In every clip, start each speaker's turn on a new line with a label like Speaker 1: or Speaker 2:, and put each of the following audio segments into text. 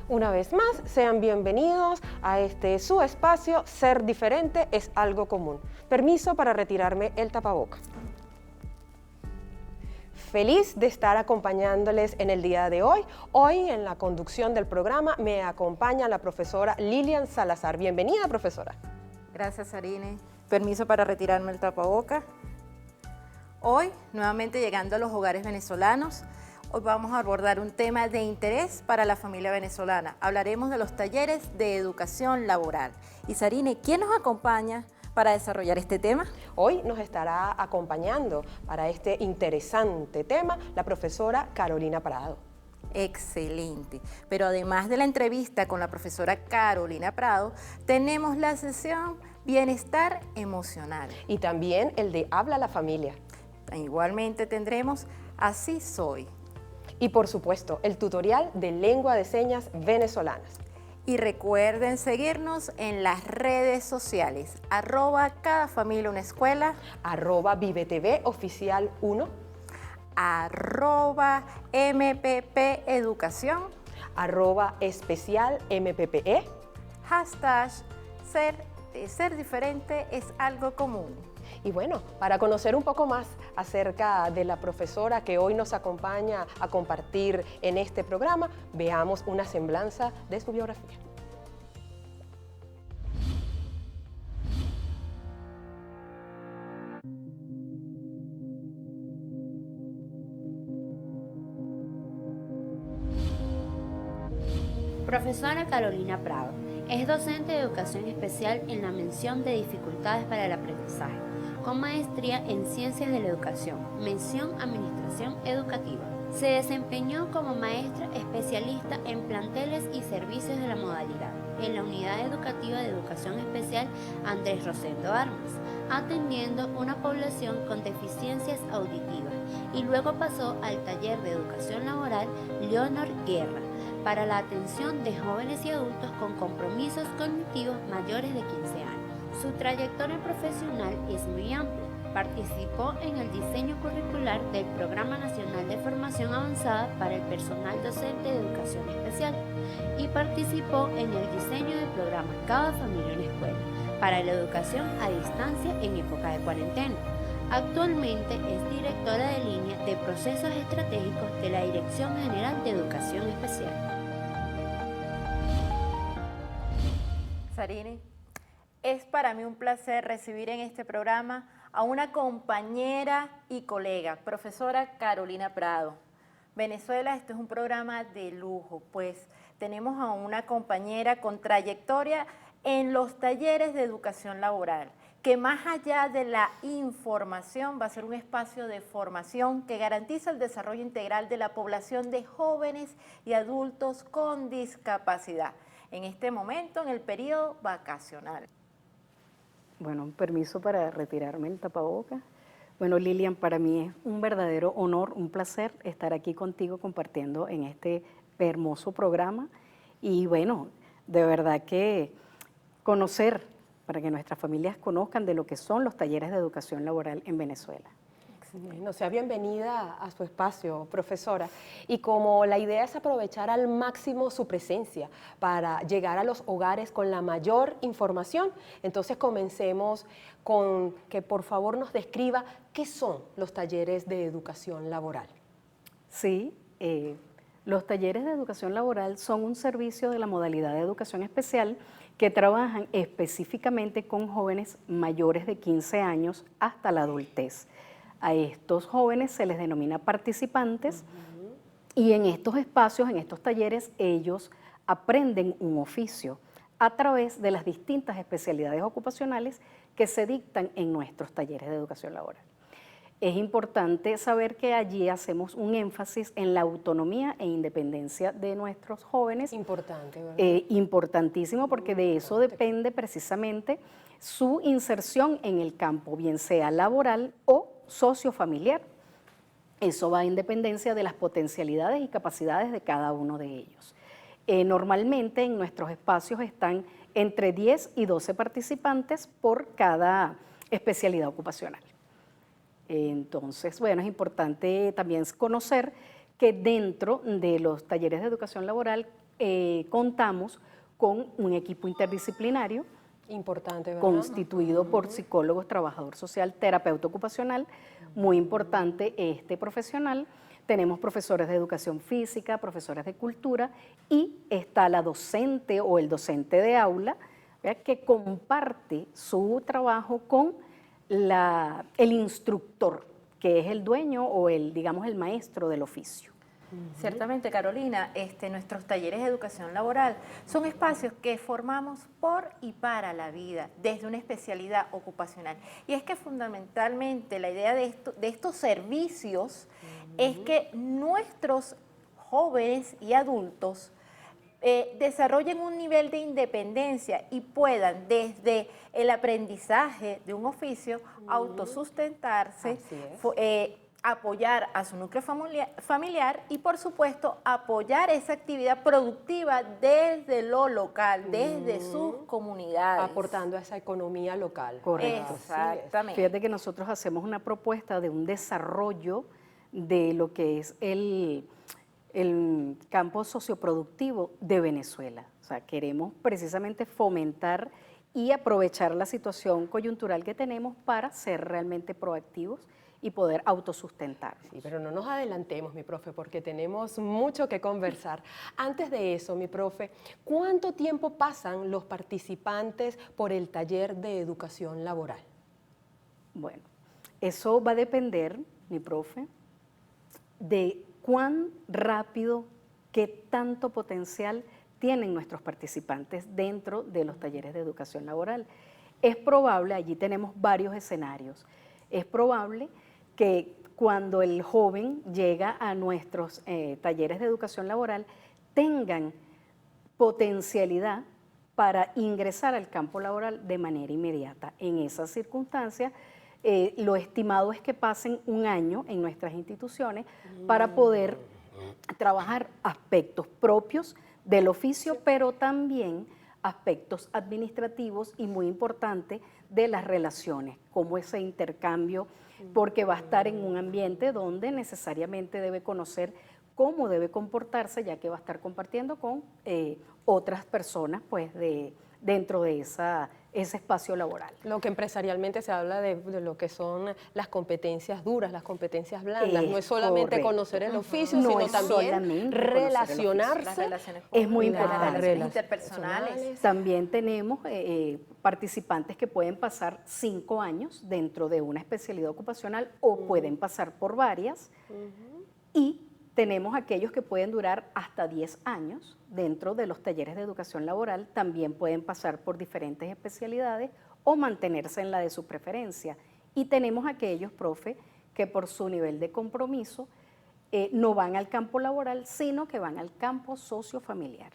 Speaker 1: Una vez más, sean bienvenidos a este su espacio, Ser Diferente es algo común. Permiso para retirarme el tapaboca. Feliz de estar acompañándoles en el día de hoy. Hoy en la conducción del programa me acompaña la profesora Lilian Salazar. Bienvenida, profesora.
Speaker 2: Gracias, Sarine. Permiso para retirarme el tapaboca. Hoy, nuevamente llegando a los hogares venezolanos, hoy vamos a abordar un tema de interés para la familia venezolana. Hablaremos de los talleres de educación laboral. Y Sarine, ¿quién nos acompaña para desarrollar este tema?
Speaker 1: Hoy nos estará acompañando para este interesante tema la profesora Carolina Prado.
Speaker 2: Excelente. Pero además de la entrevista con la profesora Carolina Prado, tenemos la sesión Bienestar Emocional.
Speaker 1: Y también el de Habla la Familia.
Speaker 2: Igualmente tendremos Así Soy.
Speaker 1: Y por supuesto, el tutorial de lengua de señas venezolanas.
Speaker 2: Y recuerden seguirnos en las redes sociales, @cadafamiliaunaescuela,
Speaker 1: @ViveTVOficial1,
Speaker 2: @MPPEducación,
Speaker 1: @especialMPPE,
Speaker 2: #ser diferente es algo común.
Speaker 1: Y bueno, para conocer un poco más acerca de la profesora que hoy nos acompaña a compartir en este programa, veamos una semblanza de su biografía.
Speaker 3: Profesora Carolina Prado. Es docente de educación especial en la mención de dificultades para el aprendizaje, con maestría en Ciencias de la Educación, mención Administración Educativa. Se desempeñó como maestra especialista en planteles y servicios de la modalidad en la Unidad Educativa de Educación Especial Andrés Rosendo Armas, atendiendo una población con deficiencias auditivas, y luego pasó al taller de educación laboral Leonor Guerra, para la atención de jóvenes y adultos con compromisos cognitivos mayores de 15 años. Su trayectoria profesional es muy amplia. Participó en el diseño curricular del Programa Nacional de Formación Avanzada para el Personal Docente de Educación Especial y participó en el diseño del programa Cada Familia en Escuela para la educación a distancia en época de cuarentena. Actualmente es directora de línea de procesos estratégicos de la Dirección General de Educación Especial.
Speaker 2: Sarine, es para mí un placer recibir en este programa a una compañera y colega, profesora Carolina Prado. Venezuela, este es un programa de lujo, pues tenemos a una compañera con trayectoria en los talleres de educación laboral, que más allá de la información va a ser un espacio de formación que garantiza el desarrollo integral de la población de jóvenes y adultos con discapacidad, en este momento, en el periodo vacacional.
Speaker 4: Bueno, un permiso para retirarme el tapaboca. Bueno, Lilian, para mí es un verdadero honor, un placer estar aquí contigo compartiendo en este hermoso programa. Y bueno, de verdad que conocer, para que nuestras familias conozcan de lo que son los talleres de educación laboral en Venezuela.
Speaker 1: Bueno, sea bienvenida a su espacio, profesora. Y como la idea es aprovechar al máximo su presencia para llegar a los hogares con la mayor información, entonces comencemos con que por favor nos describa qué son los talleres de educación laboral.
Speaker 4: Sí, los talleres de educación laboral son un servicio de la modalidad de educación especial que trabajan específicamente con jóvenes mayores de 15 años hasta la adultez. A estos jóvenes se les denomina participantes y en estos espacios, en estos talleres, ellos aprenden un oficio a través de las distintas especialidades ocupacionales que se dictan en nuestros talleres de educación laboral. Es importante saber que allí hacemos un énfasis en la autonomía e independencia de nuestros jóvenes.
Speaker 1: Importante, ¿verdad?
Speaker 4: Importantísimo, porque de eso depende precisamente su inserción en el campo, bien sea laboral o sociofamiliar. Eso va en dependencia de las potencialidades y capacidades de cada uno de ellos. Normalmente en nuestros espacios están entre 10 y 12 participantes por cada especialidad ocupacional. Entonces, bueno, es importante también conocer que dentro de los talleres de educación laboral contamos con un equipo interdisciplinario
Speaker 1: Importante, ¿verdad?
Speaker 4: constituido por psicólogos, trabajador social, terapeuta ocupacional, muy importante este profesional. Tenemos profesores de educación física, profesores de cultura y está la docente o el docente de aula, ¿verdad?, que comparte su trabajo con el instructor, que es el dueño o digamos, el maestro del oficio.
Speaker 2: Ciertamente, Carolina, nuestros talleres de educación laboral son espacios que formamos por y para la vida, desde una especialidad ocupacional. Y es que fundamentalmente la idea de estos servicios es que nuestros jóvenes y adultos desarrollen un nivel de independencia y puedan, desde el aprendizaje de un oficio, autosustentarse,
Speaker 1: Así es.
Speaker 2: apoyar a su núcleo familiar y, por supuesto, apoyar esa actividad productiva desde lo local, desde sus comunidades.
Speaker 1: Aportando a esa economía local.
Speaker 4: Correcto.
Speaker 2: Exactamente.
Speaker 4: Fíjate que nosotros hacemos una propuesta de un desarrollo de lo que es el campo socioproductivo de Venezuela. O sea, queremos precisamente fomentar y aprovechar la situación coyuntural que tenemos para ser realmente proactivos y poder autosustentar.
Speaker 1: Sí, pero no nos adelantemos, mi profe, porque tenemos mucho que conversar. Antes de eso, mi profe, ¿cuánto tiempo pasan los participantes por el taller de educación laboral?
Speaker 4: Bueno, eso va a depender, mi profe, de cuán rápido, qué tanto potencial tienen nuestros participantes dentro de los talleres de educación laboral. Es probable, allí tenemos varios escenarios, es probable que cuando el joven llega a nuestros talleres de educación laboral tengan potencialidad para ingresar al campo laboral de manera inmediata. En esas circunstancias, lo estimado es que pasen un año en nuestras instituciones para poder trabajar aspectos propios del oficio, pero también aspectos administrativos y muy importante de las relaciones, como ese intercambio, porque va a estar en un ambiente donde necesariamente debe conocer cómo debe comportarse, ya que va a estar compartiendo con otras personas pues, dentro de ese espacio laboral.
Speaker 1: Lo que empresarialmente se habla de lo que son las competencias duras, las competencias blandas. No es solamente
Speaker 4: correcto.
Speaker 1: Conocer el oficio,
Speaker 4: No
Speaker 1: sino
Speaker 4: es
Speaker 1: también
Speaker 4: solamente
Speaker 1: relacionarse.
Speaker 2: Las relaciones
Speaker 4: Es muy
Speaker 2: públicas,
Speaker 4: importante.
Speaker 2: las relaciones interpersonales.
Speaker 4: También tenemos participantes que pueden pasar 5 años dentro de una especialidad ocupacional o pueden pasar por varias y tenemos aquellos que pueden durar hasta 10 años dentro de los talleres de educación laboral, también pueden pasar por diferentes especialidades o mantenerse en la de su preferencia. Y tenemos aquellos, profe, que por su nivel de compromiso no van al campo laboral, sino que van al campo sociofamiliar.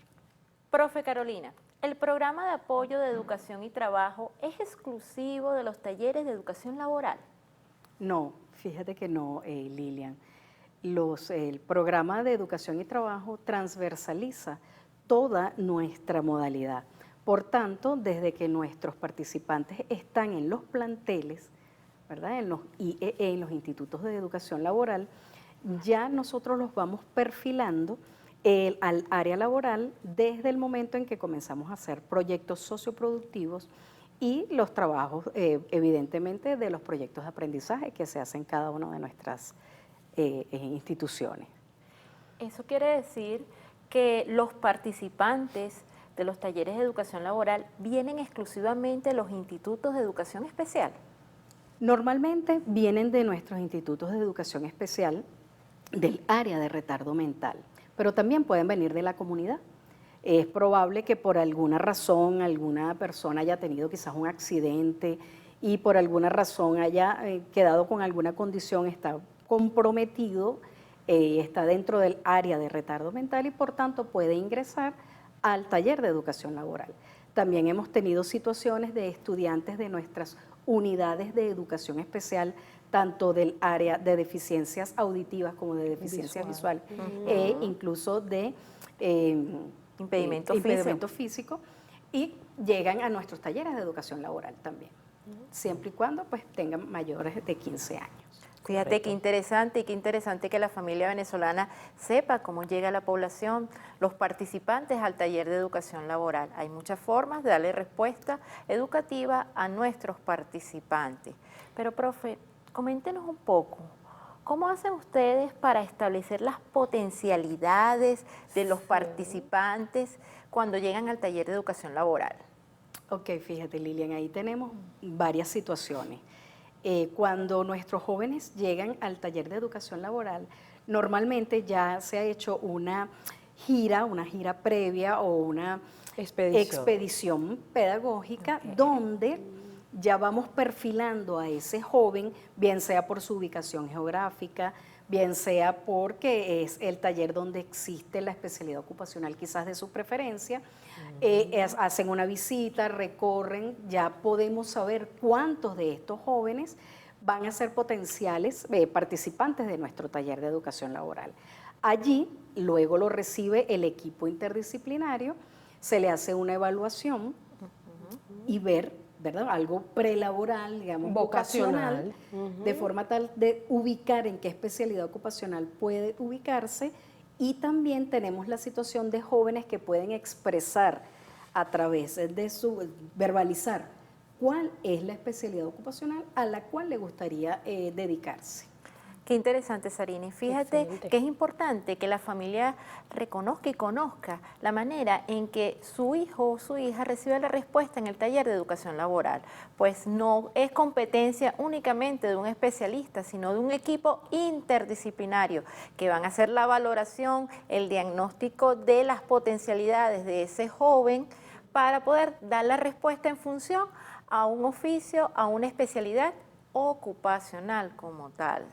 Speaker 2: Profe Carolina, ¿el programa de apoyo de educación y trabajo es exclusivo de los talleres de educación laboral?
Speaker 4: No, fíjate que no, Lilian. El programa de educación y trabajo transversaliza toda nuestra modalidad. Por tanto, desde que nuestros participantes están en los planteles, ¿verdad?, en los institutos de educación laboral, ya nosotros los vamos perfilando al área laboral desde el momento en que comenzamos a hacer proyectos socioproductivos y los trabajos, evidentemente, de los proyectos de aprendizaje que se hacen en cada una de nuestras instituciones.
Speaker 2: Eso quiere decir que los participantes de los talleres de educación laboral vienen exclusivamente de los institutos de educación especial.
Speaker 4: Normalmente vienen de nuestros institutos de educación especial del área de retardo mental, pero también pueden venir de la comunidad. Es probable que por alguna razón alguna persona haya tenido quizás un accidente y por alguna razón haya quedado con alguna condición, está comprometido, está dentro del área de retardo mental y por tanto puede ingresar al taller de educación laboral. También hemos tenido situaciones de estudiantes de nuestras unidades de educación especial, tanto del área de deficiencias auditivas como de deficiencias visuales, e incluso de impedimento físico, y llegan a nuestros talleres de educación laboral también, siempre y cuando pues tengan mayores de 15 años.
Speaker 2: Fíjate
Speaker 1: Correcto.
Speaker 2: qué interesante que la familia venezolana sepa cómo llega la población, los participantes al taller de educación laboral. Hay muchas formas de darle respuesta educativa a nuestros participantes. Pero, profe, coméntenos un poco, ¿cómo hacen ustedes para establecer las potencialidades de los participantes cuando llegan al taller de educación laboral?
Speaker 4: Ok, fíjate Lilian, ahí tenemos varias situaciones. Cuando nuestros jóvenes llegan al taller de educación laboral, normalmente ya se ha hecho una gira previa o una expedición pedagógica donde ya vamos perfilando a ese joven, bien sea por su ubicación geográfica, bien sea porque es el taller donde existe la especialidad ocupacional quizás de su preferencia. Hacen una visita, recorren, ya podemos saber cuántos de estos jóvenes van a ser potenciales participantes de nuestro taller de educación laboral. Allí, luego lo recibe el equipo interdisciplinario, se le hace una evaluación y ver, ¿verdad?, algo prelaboral, digamos, vocacional, de forma tal de ubicar en qué especialidad ocupacional puede ubicarse. Y también tenemos la situación de jóvenes que pueden expresar a través de verbalizar cuál es la especialidad ocupacional a la cual le gustaría dedicarse.
Speaker 2: Qué interesante, Sarini. Fíjate
Speaker 1: Excelente.
Speaker 2: que es importante que la familia reconozca y conozca la manera en que su hijo o su hija recibe la respuesta en el taller de educación laboral. Pues no es competencia únicamente de un especialista, sino de un equipo interdisciplinario que van a hacer la valoración, el diagnóstico de las potencialidades de ese joven para poder dar la respuesta en función a un oficio, a una especialidad ocupacional como tal.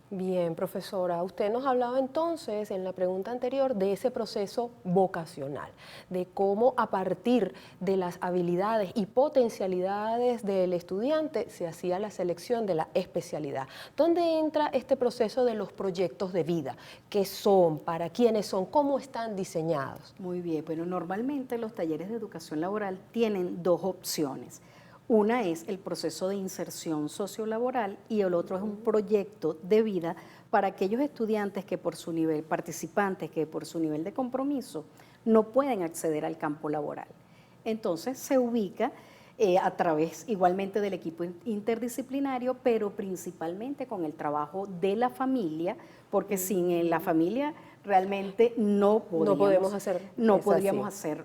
Speaker 1: Bien, profesora, usted nos hablaba entonces en la pregunta anterior de ese proceso vocacional, de cómo a partir de las habilidades y potencialidades del estudiante se hacía la selección de la especialidad. ¿Dónde entra este proceso de los proyectos de vida? ¿Qué son? ¿Para quiénes son? ¿Cómo están diseñados?
Speaker 4: Muy bien, bueno, normalmente los talleres de educación laboral tienen dos opciones. Una es el proceso de inserción sociolaboral y el otro es un proyecto de vida para aquellos estudiantes que por su nivel, participantes que por su nivel de compromiso no pueden acceder al campo laboral. Entonces se ubica a través igualmente del equipo interdisciplinario, pero principalmente con el trabajo de la familia, porque sin la familia realmente no podríamos hacer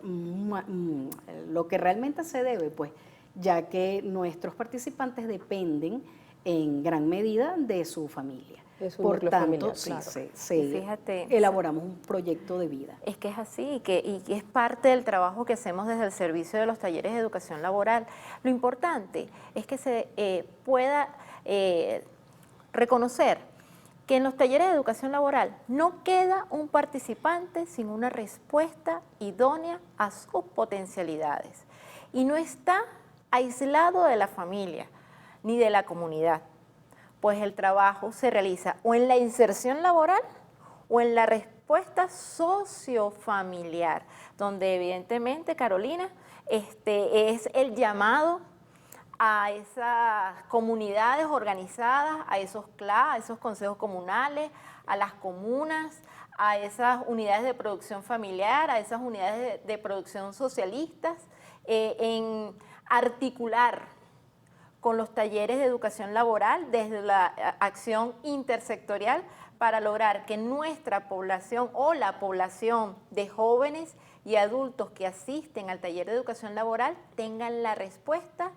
Speaker 4: lo que realmente se debe, pues, ya que nuestros participantes dependen en gran medida de su familia. Por tanto,
Speaker 2: Fíjate,
Speaker 4: elaboramos un proyecto de vida.
Speaker 2: Es que es así, y es parte del trabajo que hacemos desde el servicio de los talleres de educación laboral. Lo importante es que se pueda reconocer que en los talleres de educación laboral no queda un participante sin una respuesta idónea a sus potencialidades y no está aislado de la familia ni de la comunidad, pues el trabajo se realiza o en la inserción laboral o en la respuesta sociofamiliar, donde evidentemente, Carolina, es el llamado a esas comunidades organizadas, a esos CLA, a esos consejos comunales, a las comunas, a esas unidades de producción familiar, a esas unidades de producción socialistas, en articular con los talleres de educación laboral desde la acción intersectorial para lograr que nuestra población o la población de jóvenes y adultos que asisten al taller de educación laboral tengan la respuesta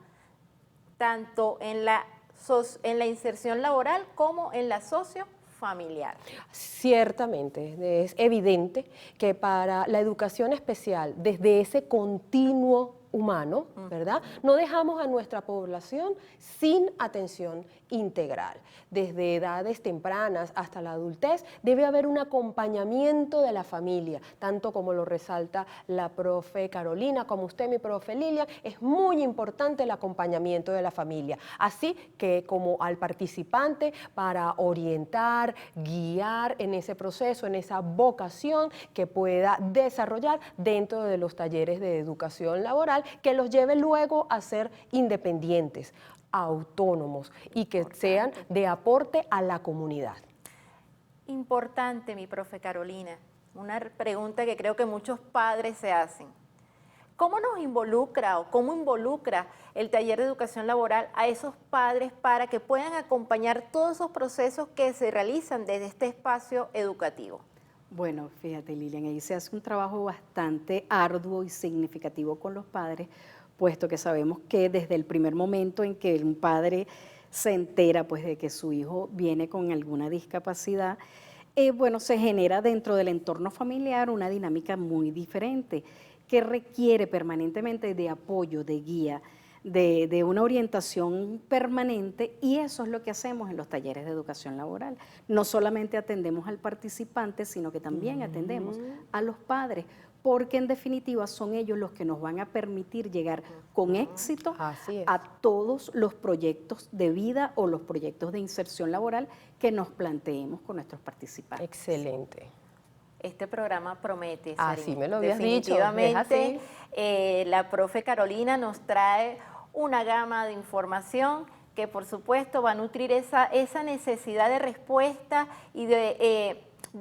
Speaker 2: tanto en la inserción laboral como en la sociofamiliar.
Speaker 1: Ciertamente, es evidente que para la educación especial, desde ese continuo humano, ¿verdad?, no dejamos a nuestra población sin atención integral. Desde edades tempranas hasta la adultez debe haber un acompañamiento de la familia, tanto como lo resalta la profe Carolina, como usted, mi profe Lilian, es muy importante el acompañamiento de la familia. Así que como al participante para orientar, guiar en ese proceso, en esa vocación que pueda desarrollar dentro de los talleres de educación laboral, que los lleve luego a ser independientes, autónomos y que sean de aporte a la comunidad.
Speaker 2: Importante, mi profe Carolina, una pregunta que creo que muchos padres se hacen. ¿Cómo nos involucra o cómo involucra el taller de educación laboral a esos padres para que puedan acompañar todos esos procesos que se realizan desde este espacio educativo?
Speaker 4: Bueno, fíjate, Lilian, ahí se hace un trabajo bastante arduo y significativo con los padres, puesto que sabemos que desde el primer momento en que un padre se entera pues, de que su hijo viene con alguna discapacidad, bueno, se genera dentro del entorno familiar una dinámica muy diferente que requiere permanentemente de apoyo, de guía, de una orientación permanente, y eso es lo que hacemos en los talleres de educación laboral. No solamente atendemos al participante, sino que también atendemos a los padres, porque en definitiva son ellos los que nos van a permitir llegar con éxito a todos los proyectos de vida o los proyectos de inserción laboral que nos planteemos con nuestros participantes.
Speaker 1: Excelente.
Speaker 2: Este programa promete.
Speaker 1: Así me lo habías dicho.
Speaker 2: Definitivamente, la profe Carolina nos trae una gama de información que por supuesto va a nutrir esa necesidad de respuesta y de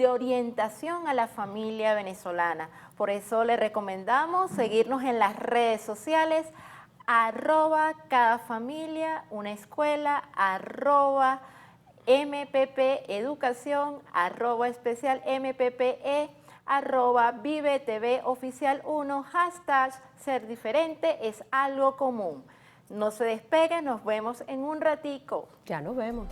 Speaker 2: orientación a la familia venezolana. Por eso le recomendamos seguirnos en las redes sociales, @cadafamilia, una escuela, @MPP Educación, @especial MPPE, @Vive Oficial 1, #ser diferente es algo común. No se despeguen, nos vemos en un ratico.
Speaker 1: Ya nos vemos.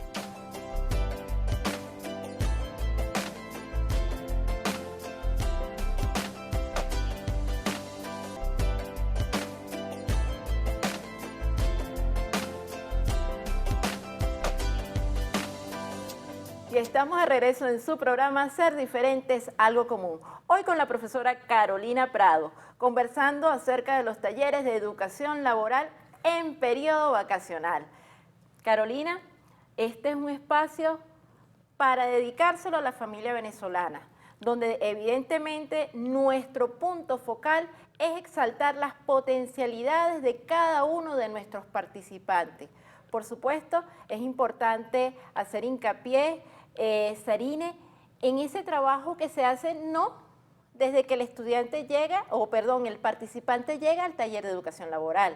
Speaker 2: Y estamos de regreso en su programa Ser Diferente es algo común. Hoy con la profesora Carolina Prado, conversando acerca de los talleres de educación laboral en periodo vacacional. Carolina, este es un espacio para dedicárselo a la familia venezolana, donde evidentemente nuestro punto focal es exaltar las potencialidades de cada uno de nuestros participantes. Por supuesto, es importante hacer hincapié, Sarine, en ese trabajo que se hace no desde que el estudiante llega, el participante llega al taller de educación laboral,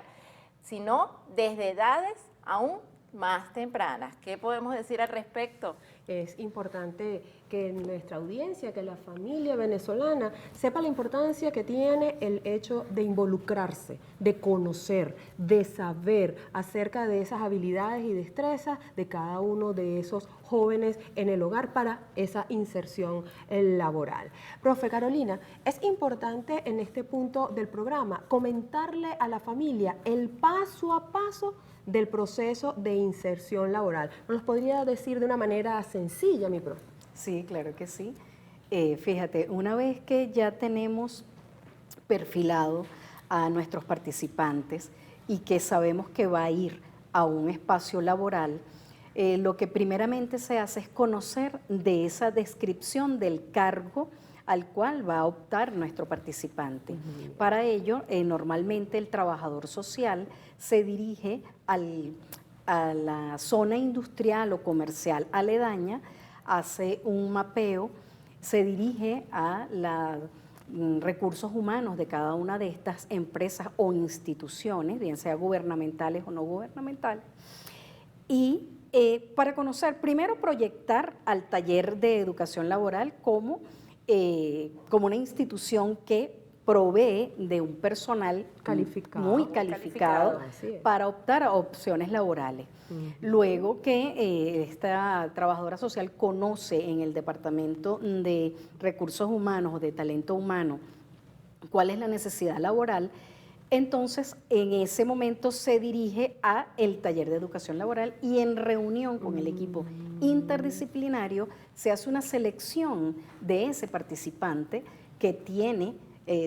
Speaker 2: sino desde edades aún más tempranas. ¿Qué podemos decir al respecto?
Speaker 1: Es importante que nuestra audiencia, que la familia venezolana sepa la importancia que tiene el hecho de involucrarse, de conocer, de saber acerca de esas habilidades y destrezas de cada uno de esos jóvenes en el hogar para esa inserción laboral. Profe Carolina, es importante en este punto del programa comentarle a la familia el paso a paso del proceso de inserción laboral. ¿Nos lo podría decir de una manera sencilla, mi profe?
Speaker 4: Sí, claro que sí. Fíjate, una vez que ya tenemos perfilado a nuestros participantes y que sabemos que va a ir a un espacio laboral, lo que primeramente se hace es conocer de esa descripción del cargo al cual va a optar nuestro participante. Para ello, normalmente el trabajador social se dirige a la zona industrial o comercial aledaña, hace un mapeo, se dirige a los recursos humanos de cada una de estas empresas o instituciones, bien sea gubernamentales o no gubernamentales, y para conocer, primero proyectar al taller de educación laboral como una institución que provee de un personal muy calificado para optar a opciones laborales. Luego que esta trabajadora social conoce en el Departamento de Recursos Humanos o de Talento Humano cuál es la necesidad laboral, entonces en ese momento se dirige a el taller de educación laboral y en reunión con el equipo interdisciplinario se hace una selección de ese participante que tiene,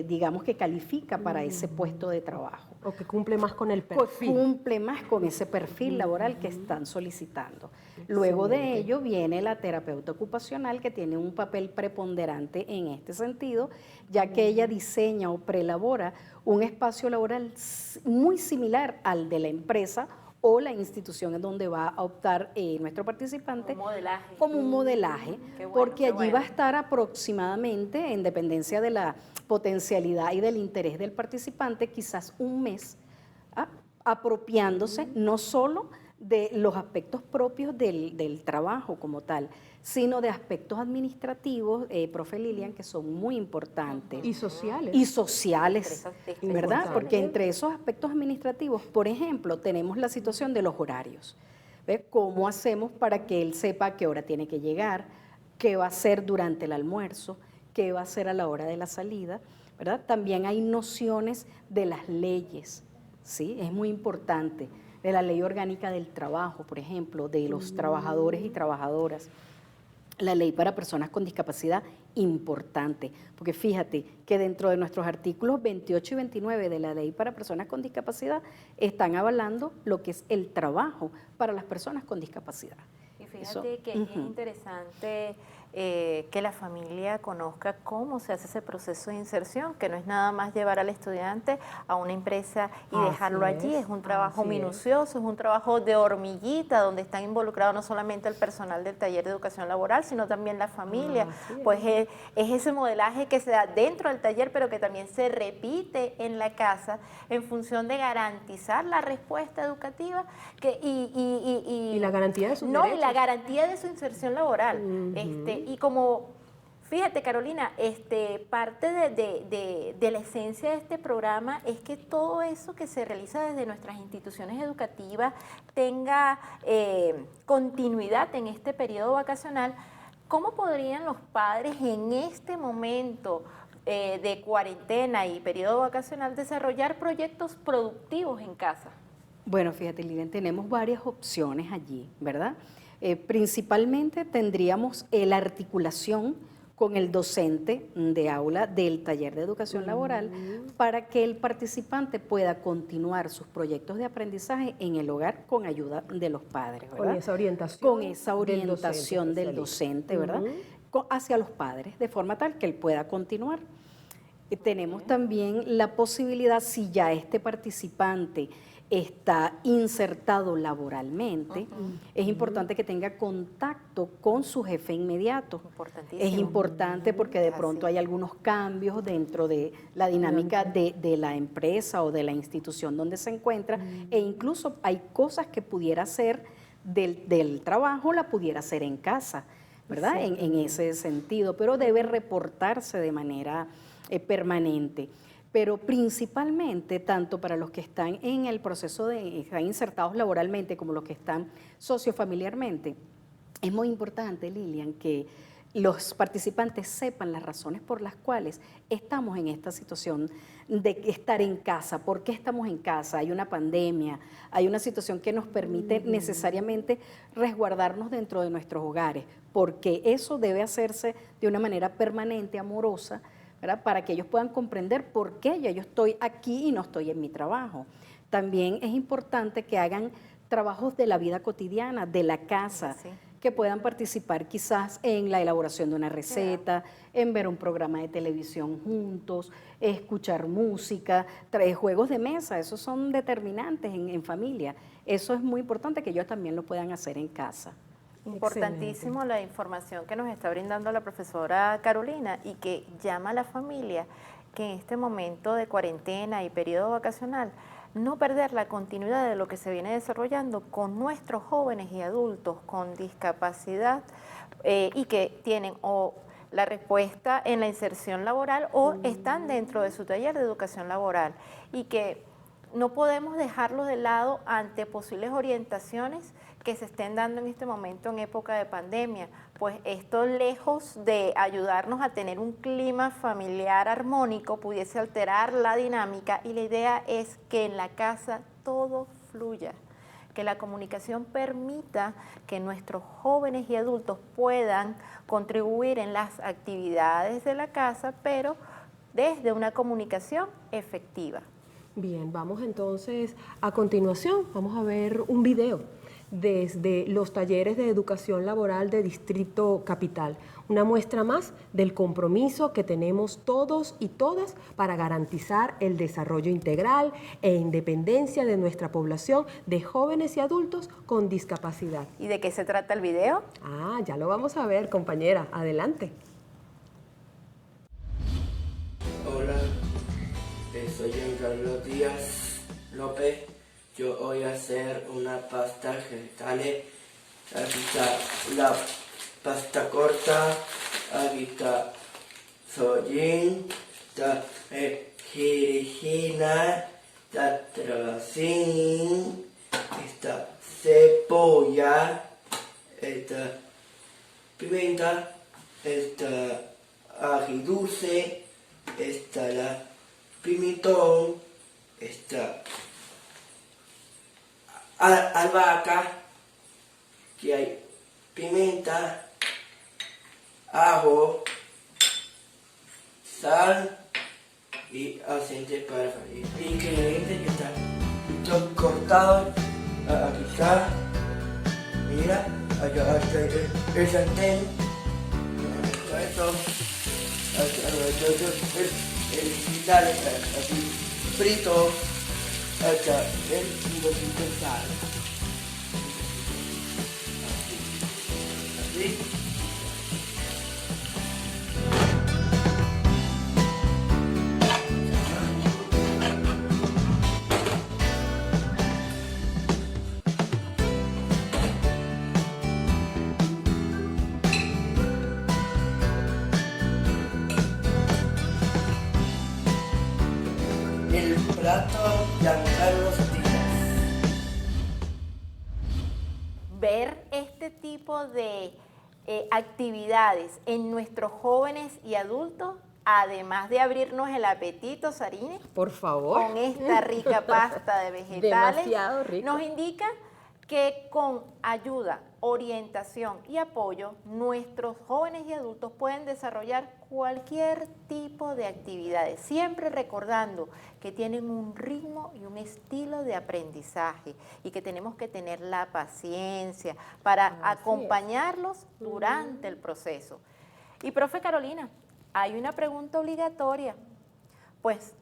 Speaker 4: digamos que califica para ese puesto de trabajo.
Speaker 1: O que cumple más con el perfil.
Speaker 4: Cumple más con ese perfil laboral que están solicitando. Luego de ello viene la terapeuta ocupacional, que tiene un papel preponderante en este sentido, ya que ella diseña o preelabora un espacio laboral muy similar al de la empresa o la institución en donde va a optar nuestro participante como un modelaje,
Speaker 2: Qué bueno,
Speaker 4: porque
Speaker 2: qué
Speaker 4: allí
Speaker 2: bueno.
Speaker 4: va a estar aproximadamente, en dependencia de la potencialidad y del interés del participante, quizás un mes, apropiándose no solo de los aspectos propios del trabajo como tal, sino de aspectos administrativos, profe Lilian, que son muy importantes.
Speaker 1: Y sociales.
Speaker 4: Y sociales, ¿verdad?
Speaker 1: Importante.
Speaker 4: Porque entre esos aspectos administrativos, por ejemplo, tenemos la situación de los horarios. ¿Ves? ¿Cómo hacemos para que él sepa a qué hora tiene que llegar, qué va a hacer durante el almuerzo, qué va a hacer a la hora de la salida, ¿verdad? También hay nociones de las leyes, ¿sí? Es muy importante, de la ley orgánica del trabajo, por ejemplo, de los trabajadores y trabajadoras. La ley para personas con discapacidad, importante, porque fíjate que dentro de nuestros artículos 28 y 29 de la ley para personas con discapacidad están avalando lo que es el trabajo para las personas con discapacidad.
Speaker 2: Y fíjate que es interesante que la familia conozca cómo se hace ese proceso de inserción, que no es nada más llevar al estudiante a una empresa y
Speaker 1: Así
Speaker 2: dejarlo allí,
Speaker 1: es,
Speaker 2: es un trabajo
Speaker 1: así es.
Speaker 2: minucioso, es un trabajo de hormiguita, donde están involucrados no solamente el personal del taller de educación laboral, sino también la familia.
Speaker 1: Así es.
Speaker 2: Pues es ese modelaje que se da dentro del taller, pero que también se repite en la casa en función de garantizar la respuesta educativa
Speaker 1: Y la garantía de sus
Speaker 2: y la
Speaker 1: derechos.
Speaker 2: garantía de su inserción laboral. Y como, fíjate Carolina, parte de la esencia de este programa es que todo eso que se realiza desde nuestras instituciones educativas tenga continuidad en este periodo vacacional. ¿Cómo podrían los padres en este momento de cuarentena y periodo vacacional desarrollar proyectos productivos en casa?
Speaker 4: Bueno, fíjate, Lilian, tenemos varias opciones allí, ¿verdad? Principalmente tendríamos la articulación con el docente de aula del taller de educación laboral para que el participante pueda continuar sus proyectos de aprendizaje en el hogar con ayuda de los padres, ¿verdad?
Speaker 1: Con esa orientación.
Speaker 4: Con esa orientación del docente, ¿verdad? Hacia los padres, de forma tal que él pueda continuar. Tenemos también la posibilidad, si ya este participante está insertado laboralmente, es importante que tenga contacto con su jefe inmediato.
Speaker 2: Importantísimo.
Speaker 4: Es importante porque de pronto hay algunos cambios dentro de la dinámica de la empresa o de la institución donde se encuentra, e incluso hay cosas que pudiera hacer del trabajo, la pudiera hacer en casa, ¿verdad? En ese sentido, pero debe reportarse de manera permanente. Pero principalmente, tanto para los que están en el proceso están insertados laboralmente como los que están sociofamiliarmente, es muy importante, Lilian, que los participantes sepan las razones por las cuales estamos en esta situación de estar en casa. ¿Por qué estamos en casa? Hay una pandemia, hay una situación que nos permite necesariamente resguardarnos dentro de nuestros hogares, porque eso debe hacerse de una manera permanente, amorosa, ¿verdad? Para que ellos puedan comprender por qué yo estoy aquí y no estoy en mi trabajo. También es importante que hagan trabajos de la vida cotidiana, de la casa,
Speaker 2: Sí.
Speaker 4: que puedan participar quizás en la elaboración de una receta, en ver un programa de televisión juntos, escuchar música, traer juegos de mesa, esos son determinantes en familia. Eso es muy importante que ellos también lo puedan hacer en casa.
Speaker 2: Importantísimo la información que nos está brindando la profesora Carolina y que llama a la familia que en este momento de cuarentena y periodo vacacional no perder la continuidad de lo que se viene desarrollando con nuestros jóvenes y adultos con discapacidad y que tienen o la respuesta en la inserción laboral o están dentro de su taller de educación laboral y que no podemos dejarlos de lado ante posibles orientaciones que se estén dando en este momento en época de pandemia, pues esto lejos de ayudarnos a tener un clima familiar armónico pudiese alterar la dinámica y la idea es que en la casa todo fluya, que la comunicación permita que nuestros jóvenes y adultos puedan contribuir en las actividades de la casa, pero desde una comunicación efectiva.
Speaker 1: Bien, vamos entonces a continuación, vamos a ver un video desde los talleres de educación laboral de Distrito Capital. Una muestra más del compromiso que tenemos todos y todas para garantizar el desarrollo integral e independencia de nuestra población de jóvenes y adultos con discapacidad.
Speaker 2: ¿Y de qué se trata el video?
Speaker 1: Ah, ya lo vamos a ver, compañera. Adelante.
Speaker 5: Hola, soy Giancarlo Díaz López. Yo voy a hacer una pasta vegetales. Aquí está la pasta corta, aquí está sojín, está jericina, está trabacín, está cebolla, está pimienta, está ají dulce, está la pimentón, está albahaca, que hay pimienta, ajo, sal y aceite para freír. Y ingredientes que están todo cortados. Aquí está, mira, acá está el sartén, acá está esto, el vegetal así frito, acá el poquito de sal, así. El plato Giancarlo Díaz.
Speaker 2: Ver este tipo de actividades en nuestros jóvenes y adultos, además de abrirnos el apetito, Sarine,
Speaker 1: Por favor.
Speaker 2: con esta rica pasta de vegetales,
Speaker 1: Demasiado rico.
Speaker 2: nos indica que con ayuda, orientación y apoyo, nuestros jóvenes y adultos pueden desarrollar cualquier tipo de actividades, siempre recordando que tienen un ritmo y un estilo de aprendizaje y que tenemos que tener la paciencia para acompañarlos durante el proceso. Y profe Carolina, hay una pregunta obligatoria, pues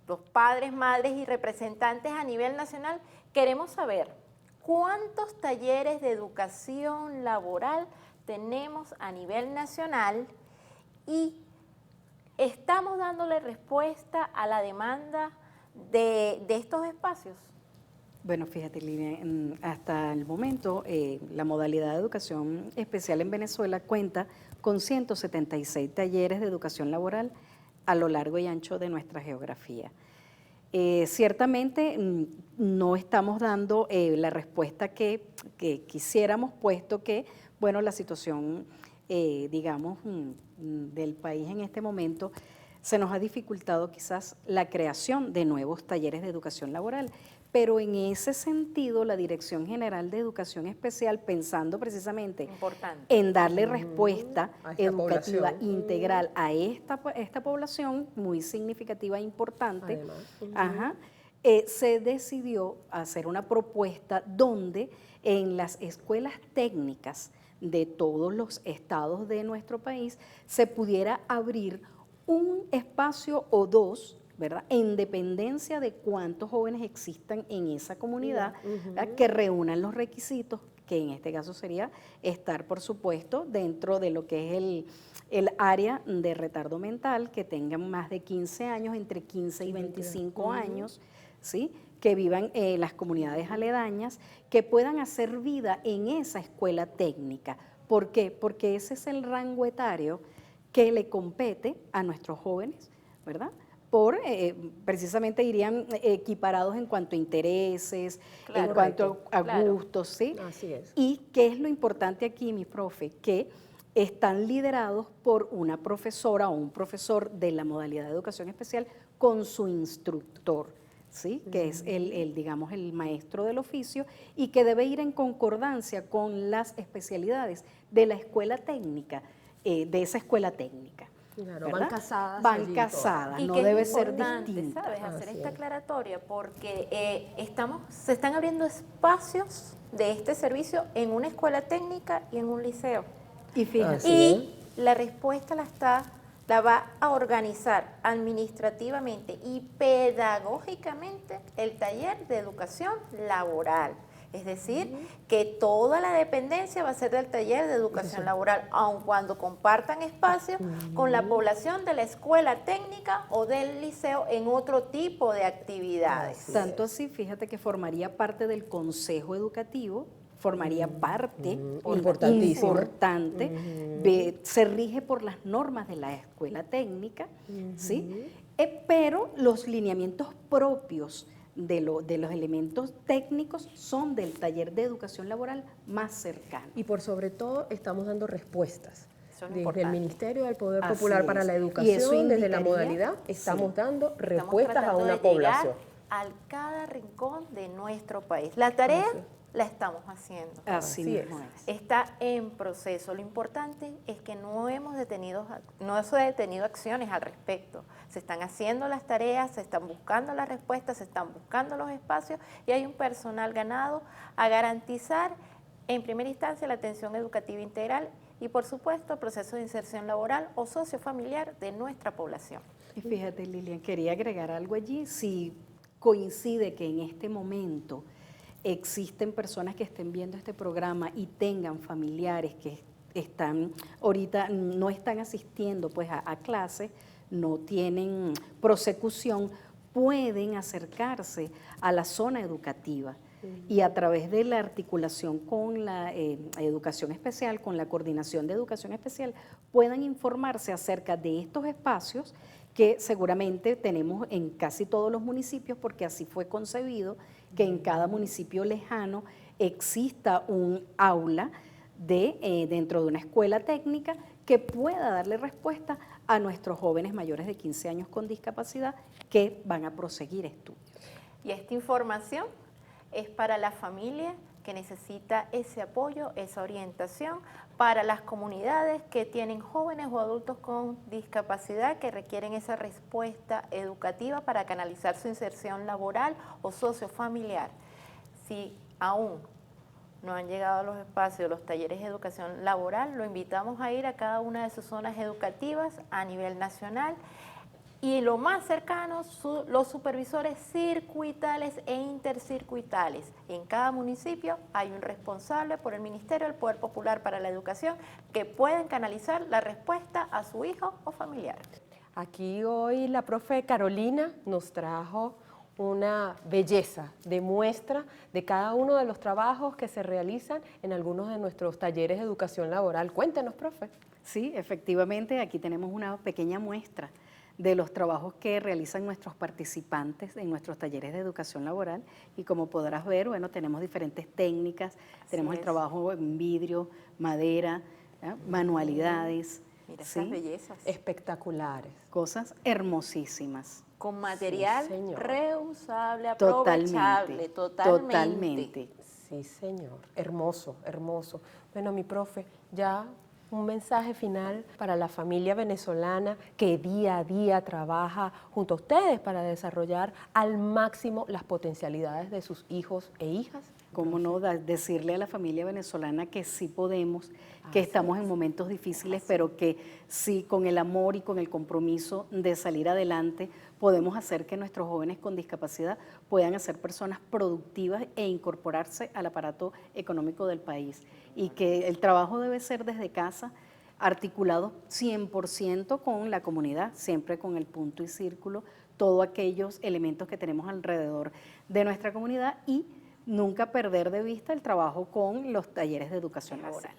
Speaker 2: los padres, madres y representantes a nivel nacional queremos saber ¿cuántos talleres de educación laboral tenemos a nivel nacional y estamos dándole respuesta a la demanda de estos espacios?
Speaker 4: Bueno, fíjate, Lina, hasta el momento la modalidad de educación especial en Venezuela cuenta con 176 talleres de educación laboral a lo largo y ancho de nuestra geografía. Ciertamente no estamos dando la respuesta que quisiéramos, puesto que, bueno, la situación, digamos, del país en este momento se nos ha dificultado quizás la creación de nuevos talleres de educación laboral. Pero en ese sentido, la Dirección General de Educación Especial, pensando precisamente en darle respuesta
Speaker 1: a esta
Speaker 4: educativa
Speaker 1: población.
Speaker 4: integral a esta población muy significativa e importante,
Speaker 1: Además,
Speaker 4: se decidió hacer una propuesta donde en las escuelas técnicas de todos los estados de nuestro país se pudiera abrir un espacio o dos, ¿verdad?, en dependencia de cuántos jóvenes existan en esa comunidad, que reúnan los requisitos, que en este caso sería estar, por supuesto, dentro de lo que es el área de retardo mental, que tengan más de 15 años, entre 15 y 25 años, ¿sí?, que vivan en las comunidades aledañas, que puedan hacer vida en esa escuela técnica. ¿Por qué? Porque ese es el rango etario que le compete a nuestros jóvenes, ¿verdad?, precisamente irían equiparados en cuanto a intereses, en cuanto a gustos, ¿sí?
Speaker 1: Así es.
Speaker 4: Y qué es lo importante aquí, mi profe, que están liderados por una profesora o un profesor de la modalidad de educación especial con su instructor, ¿sí? Que es digamos, el maestro del oficio y que debe ir en concordancia con las especialidades de la escuela técnica, de esa escuela técnica.
Speaker 1: Claro,
Speaker 4: ¿verdad?
Speaker 1: van casadas.
Speaker 4: Van
Speaker 1: allí
Speaker 4: casadas,
Speaker 2: Y
Speaker 4: no
Speaker 2: que
Speaker 4: debe
Speaker 2: es
Speaker 4: ser
Speaker 2: importante,
Speaker 4: distinta.
Speaker 2: ¿sabes? Hacer
Speaker 1: Así
Speaker 2: esta
Speaker 1: es.
Speaker 2: aclaratoria porque se están abriendo espacios de este servicio en una escuela técnica y en un liceo.
Speaker 4: Y fíjate,
Speaker 1: Así
Speaker 2: Y la respuesta la va a organizar administrativamente y pedagógicamente el taller de educación laboral. Es decir, que toda la dependencia va a ser del taller de educación laboral, aun cuando compartan espacio con la población de la escuela técnica o del liceo en otro tipo de actividades.
Speaker 4: tanto así, fíjate que formaría parte del consejo educativo, formaría parte
Speaker 1: Importantísimo.
Speaker 4: importante, se rige por las normas de la escuela técnica, ¿sí? Pero los lineamientos propios de los elementos técnicos son del taller de educación laboral más cercano.
Speaker 1: Y por sobre todo estamos dando respuestas.
Speaker 2: Eso es
Speaker 1: Desde el
Speaker 2: importante.
Speaker 1: Ministerio del Poder
Speaker 4: Así
Speaker 1: Popular para
Speaker 4: es.
Speaker 1: la
Speaker 4: Y eso
Speaker 1: Educación, desde la
Speaker 4: indicaría-
Speaker 1: modalidad, estamos dando
Speaker 2: Estamos
Speaker 1: respuestas a
Speaker 2: tratando
Speaker 1: una
Speaker 2: de llegar
Speaker 1: población.
Speaker 2: a cada rincón de nuestro país. La tarea la estamos haciendo.
Speaker 4: Así
Speaker 1: Así
Speaker 4: mismo
Speaker 1: es.
Speaker 4: es.
Speaker 2: Está en proceso. Lo importante es que no se ha detenido acciones al respecto. Se están haciendo las tareas, se están buscando las respuestas, se están buscando los espacios y hay un personal ganado a garantizar en primera instancia la atención educativa integral y por supuesto el proceso de inserción laboral o sociofamiliar de nuestra población.
Speaker 4: Y fíjate, Lilian, quería agregar algo allí. Si coincide que en este momento existen personas que estén viendo este programa y tengan familiares que están ahorita no están asistiendo pues a clase, no tienen prosecución, pueden acercarse a la zona educativa y a través de la articulación con la educación especial, con la coordinación de educación especial, puedan informarse acerca de estos espacios que seguramente tenemos en casi todos los municipios, porque así fue concebido, que en cada municipio lejano exista un aula dentro de una escuela técnica que pueda darle respuesta a nuestros jóvenes mayores de 15 años con discapacidad que van a proseguir estudios.
Speaker 2: Y esta información es para la familia que necesita ese apoyo, esa orientación, para las comunidades que tienen jóvenes o adultos con discapacidad que requieren esa respuesta educativa para canalizar su inserción laboral o sociofamiliar. Si aún no han llegado a los espacios, los talleres de educación laboral, lo invitamos a ir a cada una de sus zonas educativas a nivel nacional. Y lo más cercano, los supervisores circuitales e intercircuitales. En cada municipio hay un responsable por el Ministerio del Poder Popular para la Educación que pueden canalizar la respuesta a su hijo o familiar.
Speaker 1: Aquí hoy la profe Carolina nos trajo una belleza de muestra de cada uno de los trabajos que se realizan en algunos de nuestros talleres de educación laboral. Cuéntenos, profe.
Speaker 4: Sí, efectivamente, aquí tenemos una pequeña muestra de los trabajos que realizan nuestros participantes en nuestros talleres de educación laboral y como podrás ver, bueno, tenemos diferentes técnicas, tenemos el trabajo en vidrio, madera, manualidades,
Speaker 2: Mira
Speaker 4: ¿sí?
Speaker 2: esas bellezas.
Speaker 1: Espectaculares.
Speaker 4: Cosas hermosísimas.
Speaker 2: Con material
Speaker 1: Sí, señor.
Speaker 2: reusable, aprovechable, totalmente.
Speaker 1: Sí, señor. Hermoso, hermoso. Bueno, mi profe, ya un mensaje final para la familia venezolana que día a día trabaja junto a ustedes para desarrollar al máximo las potencialidades de sus hijos e hijas.
Speaker 4: ¿Cómo no decirle a la familia venezolana que sí podemos, que estamos en momentos difíciles, pero que sí con el amor y con el compromiso de salir adelante podemos hacer que nuestros jóvenes con discapacidad puedan ser personas productivas e incorporarse al aparato económico del país? Y que el trabajo debe ser desde casa, articulado 100% con la comunidad, siempre con el punto y círculo, todos aquellos elementos que tenemos alrededor de nuestra comunidad y nunca perder de vista el trabajo con los talleres de educación laboral.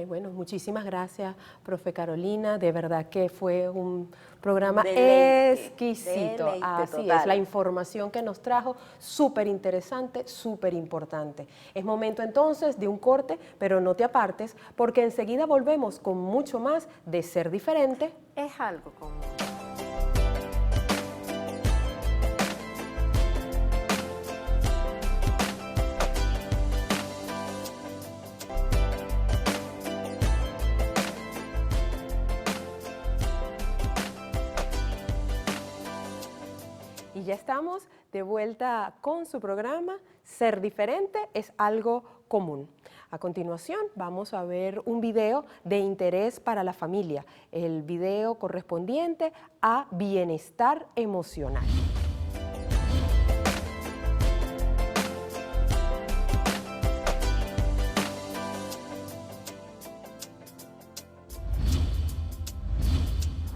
Speaker 1: Bueno, muchísimas gracias, profe Carolina. De verdad que fue un programa
Speaker 2: Deleite,
Speaker 1: exquisito.
Speaker 2: deleite
Speaker 1: Así
Speaker 2: total.
Speaker 1: es, la información que nos trajo, súper interesante, súper importante. Es momento entonces de un corte, pero no te apartes, porque enseguida volvemos con mucho más de Ser Diferente.
Speaker 2: Es algo común.
Speaker 1: Y ya estamos de vuelta con su programa Ser Diferente es algo común. A continuación vamos a ver un video de interés para la familia, el video correspondiente a bienestar emocional.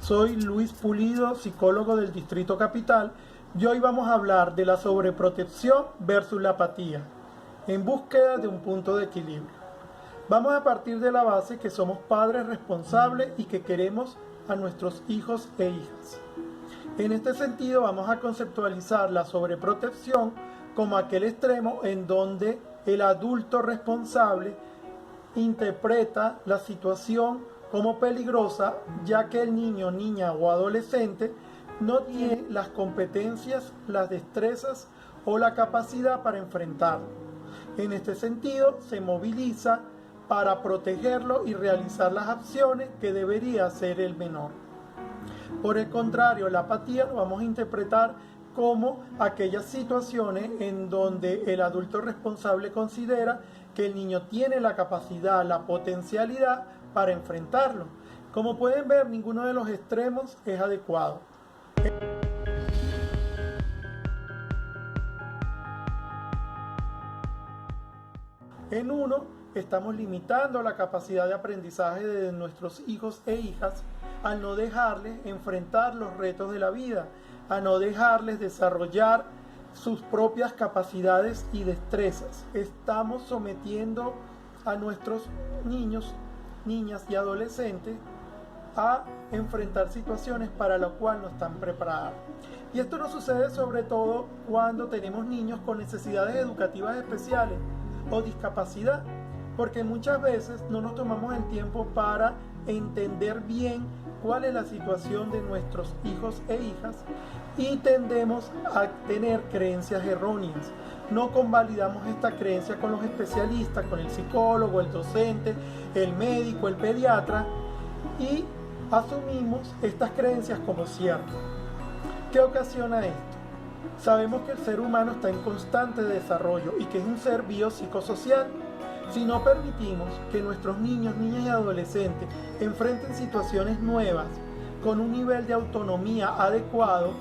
Speaker 6: Soy Luis Pulido, psicólogo del Distrito Capital, y hoy vamos a hablar de la sobreprotección versus la apatía, en búsqueda de un punto de equilibrio. Vamos a partir de la base que somos padres responsables y que queremos a nuestros hijos e hijas. En este sentido vamos a conceptualizar la sobreprotección como aquel extremo en donde el adulto responsable interpreta la situación como peligrosa, ya que el niño, niña o adolescente no tiene las competencias, las destrezas o la capacidad para enfrentarlo. En este sentido, se moviliza para protegerlo y realizar las acciones que debería hacer el menor. Por el contrario, la apatía lo vamos a interpretar como aquellas situaciones en donde el adulto responsable considera que el niño tiene la capacidad, la potencialidad para enfrentarlo. Como pueden ver, ninguno de los extremos es adecuado. En uno, estamos limitando la capacidad de aprendizaje de nuestros hijos e hijas al no dejarles enfrentar los retos de la vida, a no dejarles desarrollar sus propias capacidades y destrezas. Estamos sometiendo a nuestros niños, niñas y adolescentes a enfrentar situaciones para las cuales no están preparadas. Y esto nos sucede sobre todo cuando tenemos niños con necesidades educativas especiales o discapacidad, porque muchas veces no nos tomamos el tiempo para entender bien cuál es la situación de nuestros hijos e hijas y tendemos a tener creencias erróneas. No convalidamos esta creencia con los especialistas, con el psicólogo, el docente, el médico, el pediatra, y asumimos estas creencias como ciertas. ¿Qué ocasiona esto? Sabemos que el ser humano está en constante desarrollo y que es un ser biopsicosocial. Si no permitimos que nuestros niños, niñas y adolescentes enfrenten situaciones nuevas con un nivel de autonomía adecuado,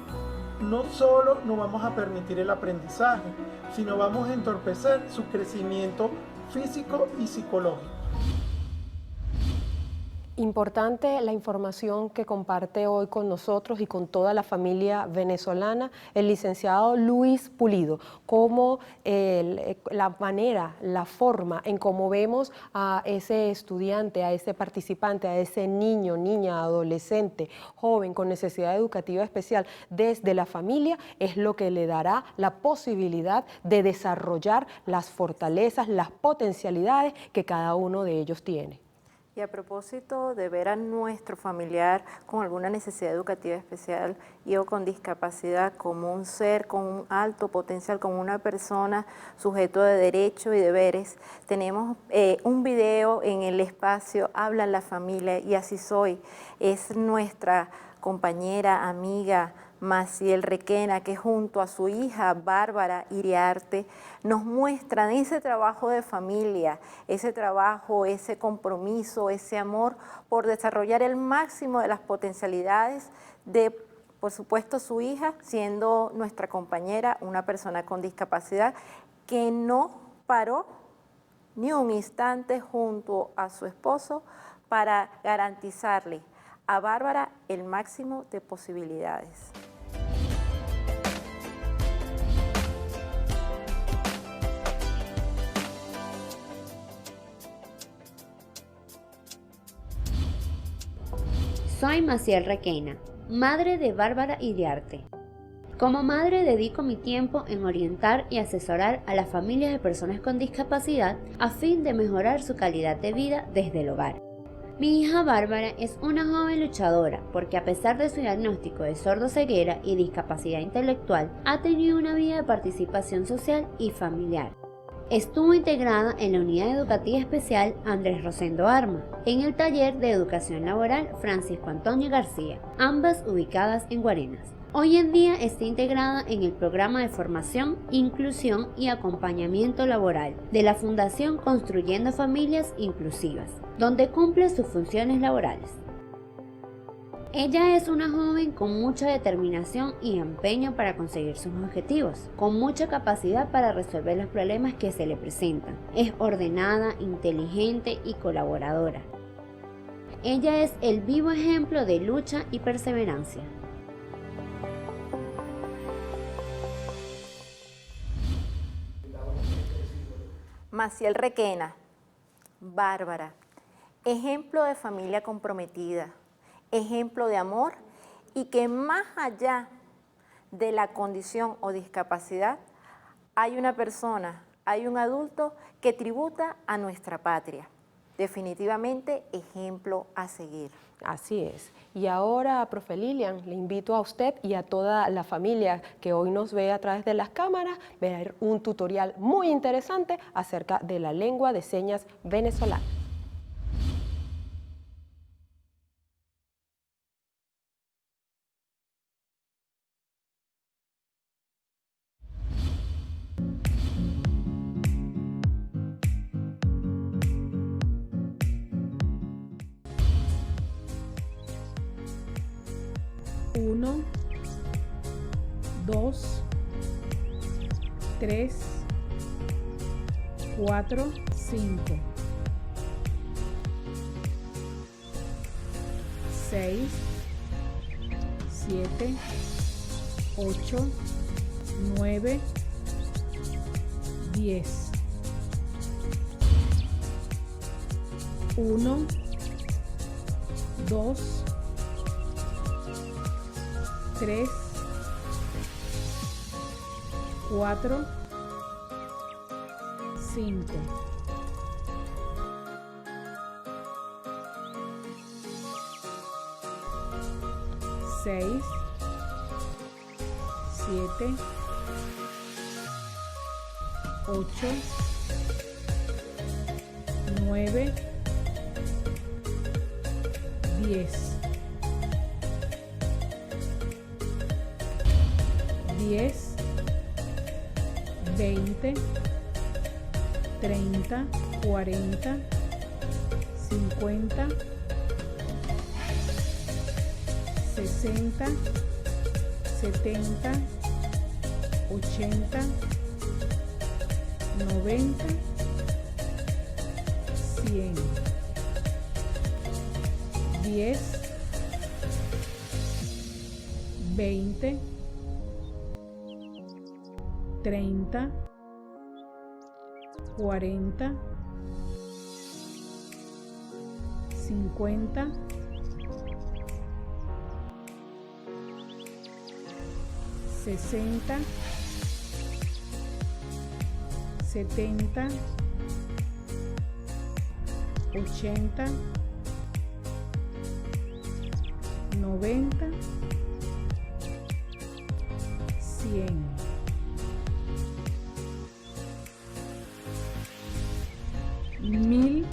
Speaker 6: no solo no vamos a permitir el aprendizaje, sino vamos a entorpecer su crecimiento físico y psicológico.
Speaker 1: Importante la información que comparte hoy con nosotros y con toda la familia venezolana el licenciado Luis Pulido, cómo la manera, la forma en cómo vemos a ese estudiante, a ese participante, a ese niño, niña, adolescente, joven con necesidad educativa especial desde la familia es lo que le dará la posibilidad de desarrollar las fortalezas, las potencialidades que cada uno de ellos tiene.
Speaker 2: Y a propósito de ver a nuestro familiar con alguna necesidad educativa especial y o con discapacidad como un ser con un alto potencial, como una persona sujeto de derechos y deberes, tenemos un video en el espacio Habla la Familia y Así Soy. Es nuestra compañera, amiga, Maciel Requena, que junto a su hija Bárbara Iriarte nos muestran ese trabajo de familia, ese trabajo, ese compromiso, ese amor por desarrollar el máximo de las potencialidades de, por supuesto, su hija, siendo nuestra compañera una persona con discapacidad que no paró ni un instante junto a su esposo para garantizarle a Bárbara el máximo de posibilidades.
Speaker 3: Soy Maciel Requena, madre de Bárbara Iriarte. Como madre dedico mi tiempo en orientar y asesorar a las familias de personas con discapacidad a fin de mejorar su calidad de vida desde el hogar. Mi hija Bárbara es una joven luchadora porque a pesar de su diagnóstico de sordoceguera y discapacidad intelectual, ha tenido una vida de participación social y familiar. Estuvo integrada en la Unidad Educativa Especial Andrés Rosendo Arma, en el Taller de Educación Laboral Francisco Antonio García, ambas ubicadas en Guarenas. Hoy en día está integrada en el programa de formación, inclusión y acompañamiento laboral de la Fundación Construyendo Familias Inclusivas, donde cumple sus funciones laborales. Ella es una joven con mucha determinación y empeño para conseguir sus objetivos, con mucha capacidad para resolver los problemas que se le presentan. Es ordenada, inteligente y colaboradora. Ella es el vivo ejemplo de lucha y perseverancia.
Speaker 2: Maciel Requena, Bárbara, ejemplo de familia comprometida, ejemplo de amor y que más allá de la condición o discapacidad hay una persona, hay un adulto que tributa a nuestra patria. Definitivamente ejemplo a seguir.
Speaker 1: Así es. Y ahora, profe Lilian, le invito a usted y a toda la familia que hoy nos ve a través de las cámaras a ver un tutorial muy interesante acerca de la lengua de señas venezolana.
Speaker 7: Uno, 2, 3, 4, 5, 6, 7, 8, 9, 10. 1, 2, 3, 4, 5. 6, 7, 8, 9, 10. 10, 20, 30, 40, 50, 60, 70, 80, 90, 100. 10, 20, 30, 40, 50, 60, 70, 80, 90, 100. 1000,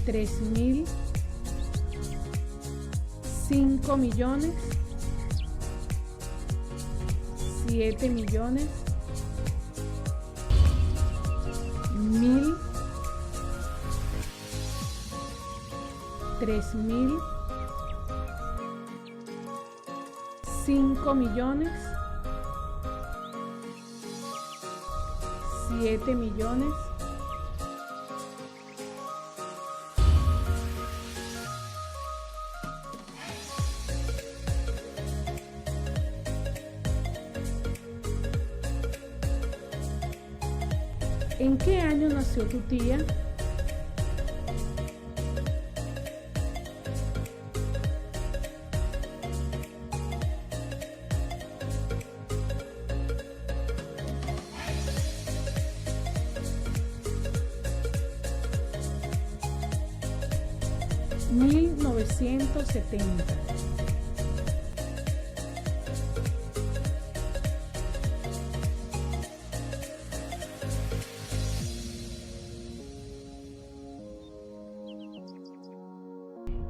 Speaker 7: 3000, 5 millones, 7 millones, 1000, 3000, 5 millones, 7 millones, 'En qué año nació tu tía? ¿1970?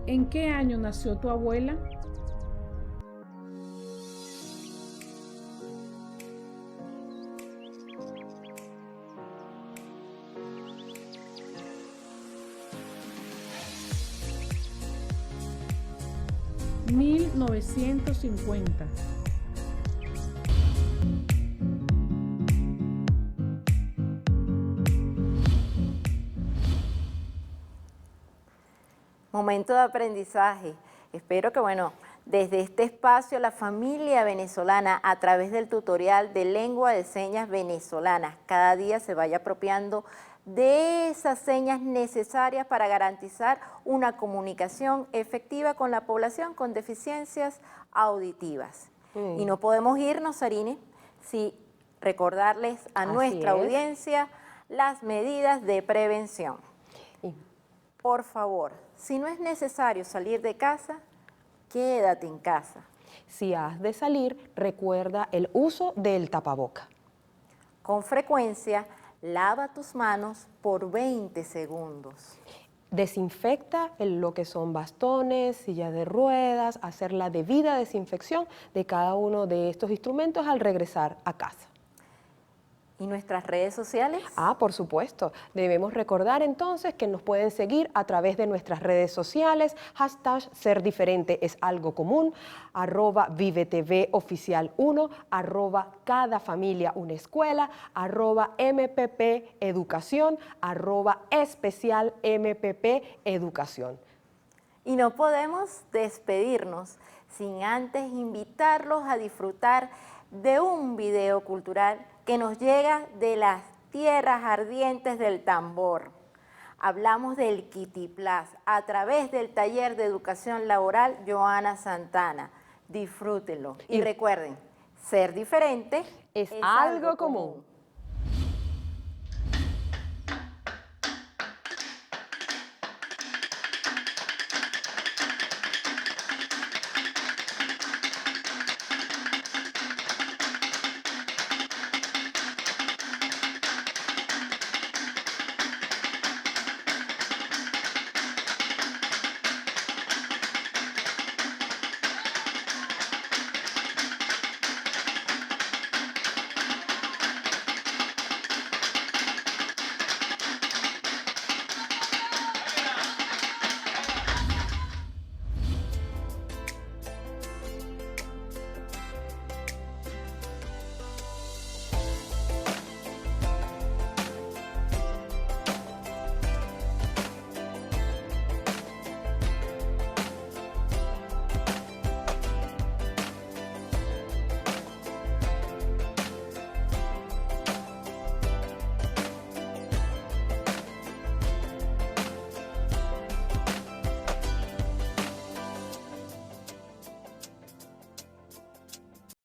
Speaker 7: ¿En qué año nació tu abuela? 1950.
Speaker 2: Momento de aprendizaje. Espero que, bueno, desde este espacio la familia venezolana, a través del tutorial de lengua de señas venezolanas, cada día se vaya apropiando de esas señas necesarias para garantizar una comunicación efectiva con la población con deficiencias auditivas. Y no podemos irnos, Sarine, sin recordarles a nuestra audiencia las medidas de prevención. Por favor, si no es necesario salir de casa, quédate en casa.
Speaker 1: Si has de salir, recuerda el uso del tapaboca.
Speaker 2: Con frecuencia, lava tus manos por 20 segundos.
Speaker 1: Desinfecta lo que son bastones, sillas de ruedas, hacer la debida desinfección de cada uno de estos instrumentos al regresar a casa.
Speaker 2: ¿Y nuestras redes sociales?
Speaker 1: Por supuesto. Debemos recordar entonces que nos pueden seguir a través de nuestras redes sociales, hashtag Ser Diferente es Algo Común, @ViveTVOficial1, @Cada Familia Una Escuela, @MPP Educación, @Especial MPP Educación.
Speaker 2: Y no podemos despedirnos sin antes invitarlos a disfrutar de un video cultural que nos llega de las tierras ardientes del tambor. Hablamos del Kitiplas a través del taller de educación laboral Joana Santana. Disfrútenlo y recuerden, ser diferente
Speaker 1: es algo común.